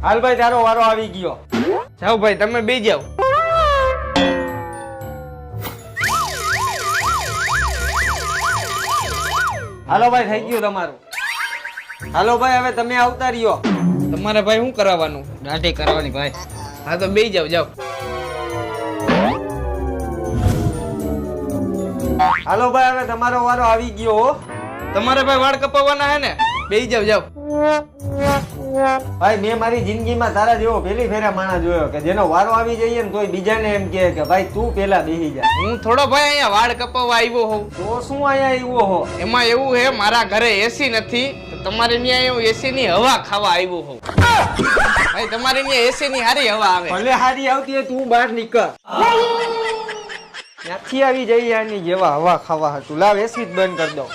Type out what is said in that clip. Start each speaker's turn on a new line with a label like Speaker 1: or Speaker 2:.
Speaker 1: હાલ ભાઈ તારો વારો આવી ગયો.
Speaker 2: જાઓ ભાઈ તમે બે જાઓ.
Speaker 1: હાલો ભાઈ થઈ ગયું તમારું. હાલો ભાઈ હવે તમે આવતા રહ્યો.
Speaker 2: તમારે ભાઈ શું કરાવવાનું?
Speaker 3: દાઢી કરવાની ભાઈ.
Speaker 2: હા તો બે જાઓ જાઓ.
Speaker 1: હાલો ભાઈ હવે તમારો વારો આવી ગયો હો.
Speaker 2: તમારે ભાઈ વાળ કપાવવાના હે ને? બે જાઓ જાઓ.
Speaker 1: ભાઈ મેં મારી જિંદગીમાં તારા જેવો પેલી ફેરા માણસ જોયો કે જેનો વારો આવી જઈએ ને તોય બીજાને એમ કહે કે ભાઈ તું પેલા બેસી જા.
Speaker 2: હું થોડો ભાઈ અહીંયા વાળ કપાવવા આવ્યો હોઉં.
Speaker 1: તો શું અહીંયા આવ્યો હો?
Speaker 2: એમાં એવું હે મારા ઘરે એસી નથી તો તમારે ત્યાં હું એસી ની હવા ખાવા આવ્યો હોઉં. ભાઈ તમારે ત્યાં એસી ની હારી હવા આવે.
Speaker 1: ભલે હારી આવતી હોય તું બહાર નીકળ. ત્યાંથી આવી જઈ આની જેવા હવા ખાવા હતું. લાવ એસી જ બંધ કરી દો.